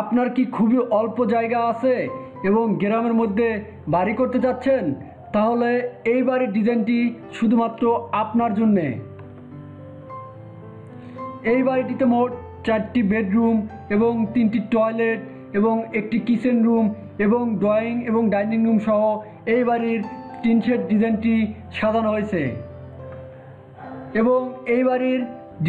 আপনার কি খুবই অল্প জায়গা আছে এবং গ্রামের মধ্যে বাড়ি করতে চাচ্ছেন? তাহলে এই বাড়ির ডিজাইনটি শুধুমাত্র আপনার জন্যে। এই বাড়িটিতে মোট 4টি বেডরুম এবং 3টি টয়লেট এবং একটি কিচেন রুম এবং ড্রয়িং এবং ডাইনিং রুম সহ এই বাড়ির টিন শেড ডিজাইনটি সাজানো হয়েছে। এবং এই বাড়ির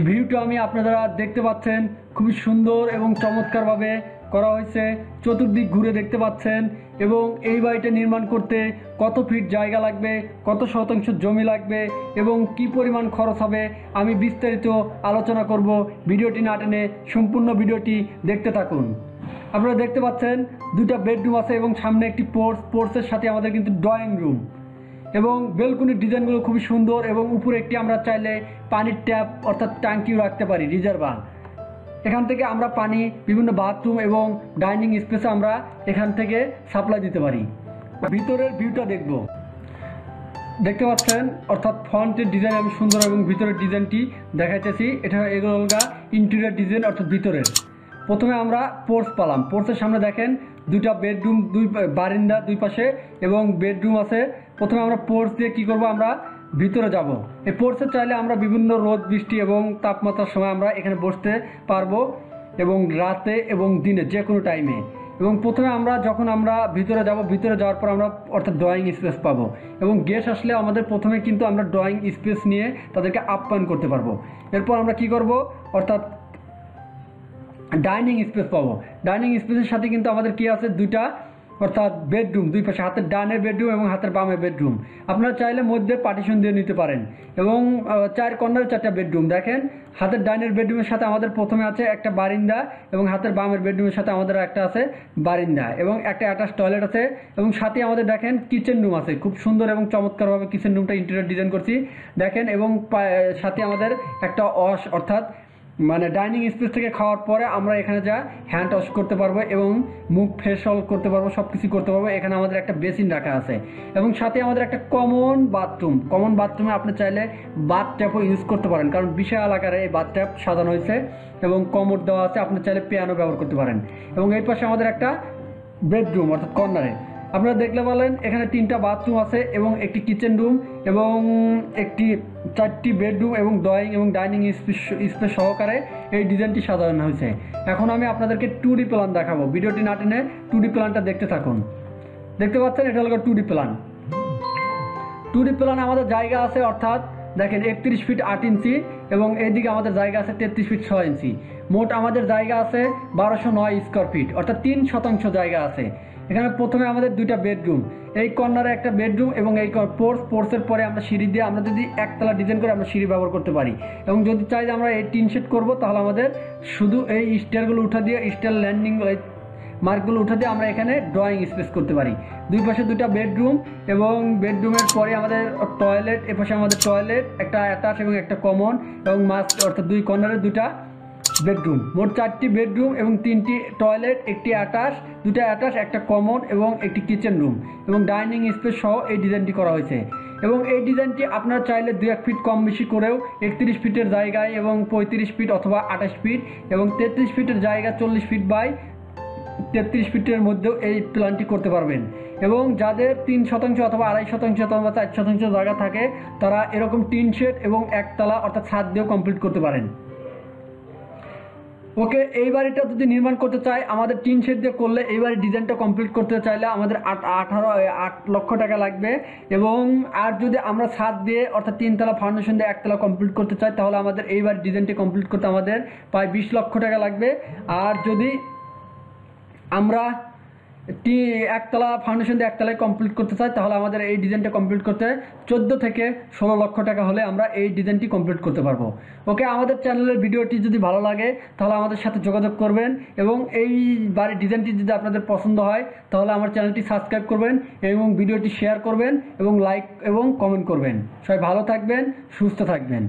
ভিউটা আপনারা দেখতে পাচ্ছেন, খুবই সুন্দর এবং চমৎকারভাবে করা হয়েছে। চতুর্দিক ঘুরে দেখতে পাচ্ছেন। এবং এই বাড়িটা নির্মাণ করতে কত ফিট জায়গা লাগবে, কত শতাংশ জমি লাগবে এবং কি পরিমাণ খরচ হবে আমি বিস্তারিত আলোচনা করব। ভিডিওটি না টেনে সম্পূর্ণ ভিডিওটি দেখতে থাকুন। আপনারা দেখতে পাচ্ছেন 2টা বেডরুম আছে এবং সামনে একটি পোর্চের সাথে আমাদের কিন্তু ড্রয়িং রুম এবং বেলকনির ডিজাইনগুলো খুবই সুন্দর। এবং উপরে একটি আমরা চাইলে পানির ট্যাপ অর্থাৎ ট্যাঙ্কিও রাখতে পারি, রিজার্ভার। এখান থেকে আমরা পানি বিভিন্ন বাথরুম এবং ডাইনিং স্পেসে আমরা এখান থেকে সাপ্লাই দিতে পারি। ভিতরের ভিউটা দেখতে পাচ্ছেন, অর্থাৎ ফ্রন্টের ডিজাইন আমি সুন্দর এবং ভিতরের ডিজাইনটি দেখাইতেছি। এটা এগুলো ইন্টেরিয়র ডিজাইন অর্থাৎ ভিতরের। প্রথমে আমরা পোর্চ পেলাম। পোর্চের সামনে দেখেন 2টা বেডরুম, 2 বারান্দা 2 পাশে এবং বেডরুম আছে। প্রথমে আমরা পোর্চ দিয়ে কী করব, আমরা ভিতরে যাব। এই পোর্চে চাইলে আমরা বিভিন্ন রোদ বৃষ্টি এবং তাপমাত্রার সময় আমরা এখানে বসতে পারবো এবং রাতে এবং দিনে যে কোনো টাইমে। এবং প্রথমে যখন আমরা ভিতরে যাব, ভিতরে যাওয়ার পর আমরা অর্থাৎ ড্রয়িং স্পেস পাবো এবং গেস্ট আসলে আমাদের প্রথমে কিন্তু আমরা ড্রয়িং স্পেস নিয়ে তাদেরকে আপ্যায়ন করতে পারবো। এরপর আমরা কি করব, অর্থাৎ ডাইনিং স্পেস পাবো। ডাইনিং স্পেসের সাথে কিন্তু আমাদের কি আছে, 2টা অর্থাৎ বেডরুম 2 পাশে, হাতের ডানের বেডরুম এবং হাতের বামের বেডরুম। আপনারা চাইলে মধ্যে পার্টিশন দিয়ে নিতে পারেন। এবং 4 কর্নারে 4টা বেডরুম। দেখেন হাতের ডাইনের বেডরুমের সাথে আমাদের প্রথমে আছে একটা বারিন্দা এবং হাতের বামের বেডরুমের সাথে আমাদের একটা আছে বারিন্দা এবং একটা অ্যাটাচ টয়লেট আছে। এবং সাথে আমাদের দেখেন কিচেন রুম আছে, খুব সুন্দর এবং চমৎকারভাবে কিচেন রুমটা ইন্টেরিয়র ডিজাইন করছি দেখেন। এবং সাথে আমাদের একটা অর্থাৎ মানে ডাইনিং স্পেস থেকে খাওয়ার পরে আমরা এখানে যা হ্যান্ড ওয়াশ করতে পারবো এবং মুখ ফেসওয়াশ করতে পারবো, সব কিছু করতে পারবো। এখানে আমাদের একটা বেসিন রাখা আছে এবং সাথে আমাদের একটা কমন বাথরুমে আপনি চাইলে বাথ ট্যাপও ইউজ করতে পারেন, কারণ বিশাল আকারে এই বাথ ট্যাপ সাজানো হয়েছে এবং কমোড দেওয়া আছে। আপনি চাইলে পিয়ানো ব্যবহার করতে পারেন। এবং এই পাশে আমাদের একটা বেডরুম অর্থাৎ কর্নারে আপনারা দেখলে বলেন এখানে 3টা বাথরুম আছে এবং একটি কিচেন রুম এবং 4টি বেডরুম এবং ড্রয়িং এবং ডাইনিং স্পেস সহকারে এই ডিজাইনটি সাজানো হয়েছে। এখন আমি আপনাদেরকে 2D প্ল্যান দেখাবো। ভিডিওটি না টেনে 2D প্ল্যানটা দেখতে থাকুন। দেখতে পাচ্ছেন এটা হলো 2D প্ল্যান। 2D প্ল্যানে আমাদের জায়গা আছে, অর্থাৎ দেখেন 31 ফিট 8 ইঞ্চি এবং এইদিকে আমাদের জায়গা আছে 33 ফিট 6 ইঞ্চি। মোট আমাদের জায়গা আছে 1209 স্কোয়ার ফিট, অর্থাৎ 3% জায়গা আছে। এখানে প্রথমে আমাদের 2টা বেডরুম, এই কর্নারে একটা বেডরুম এবং এই পোর্চের পরে আমরা সিঁড়ি দিয়ে আমরা যদি একতলা ডিজাইন করে আমরা সিঁড়ি ব্যবহার করতে পারি। এবং যদি চাই যে আমরা এই টিন শেড করবো, তাহলে আমাদের শুধু এই স্টেয়ারগুলো উঠা দিয়ে স্টেয়ার ল্যান্ডিং মার্কগুলো উঠা দিয়ে আমরা এখানে ড্রয়িং স্পেস করতে পারি। 2 পাশে 2টা বেডরুম এবং বেডরুমের পরে আমাদের টয়লেট, এপাশে আমাদের টয়লেট, একটা অ্যাটাচ এবং একটা কমন এবং মাস্ট অর্থাৎ 2 কর্নারে 2টা বেডরুম। মোট 4টি বেডরুম এবং 3টি টয়লেট, একটি অ্যাটাচ, 2টা অ্যাটাচ, একটা কমন এবং একটি কিচেন রুম এবং ডাইনিং স্পেস সহ এই ডিজাইনটি করা হয়েছে। এবং এই ডিজাইনটি আপনারা চাইলে 2-1 ফিট কম বেশি করেও 31 ফিটের জায়গায় এবং 35 ফিট অথবা 28 ফিট এবং 33 ফিটের জায়গা 40 ফিট বাই 33 ফিটের মধ্যেও এই প্ল্যানটি করতে পারবেন। এবং যাদের 3% অথবা 2.5% অথবা 4% জায়গা থাকে, তারা এরকম টিন শেড এবং একতলা অর্থাৎ ছাদ দিয়েও কমপ্লিট করতে পারেন। ওকে, এই বাড়িটা যদি নির্মাণ করতে চাই, আমাদের টিন শেড দিয়ে করলে এই বাড়ির ডিজাইনটা কমপ্লিট করতে চাইলে আমাদের 8 লক্ষ টাকা লাগবে। এবং আর যদি আমরা ছাদ দিয়ে অর্থাৎ 3তলা ফাউন্ডেশন দিয়ে একতলা কমপ্লিট করতে চাই, তাহলে আমাদের এই বাড়ির ডিজাইনটি কমপ্লিট করতে আমাদের প্রায় 20 লক্ষ টাকা লাগবে। আর যদি আমরা একতলা ফাউন্ডেশন দিয়ে একতলায় কমপ্লিট করতে চাই, তাহলে আমাদের এই ডিজাইনটা কমপ্লিট করতে 14 থেকে 16 লক্ষ টাকা হলে আমরা এই ডিজাইনটি কমপ্লিট করতে পারবো। ওকে, আমাদের চ্যানেলের ভিডিওটি যদি ভালো লাগে তাহলে আমাদের সাথে যোগাযোগ করবেন এবং এই বাড়ির ডিজাইনটি যদি আপনাদের পছন্দ হয় তাহলে আমার চ্যানেলটি সাবস্ক্রাইব করবেন এবং ভিডিওটি শেয়ার করবেন এবং লাইক এবং কমেন্ট করবেন। সবাই ভালো থাকবেন, সুস্থ থাকবেন।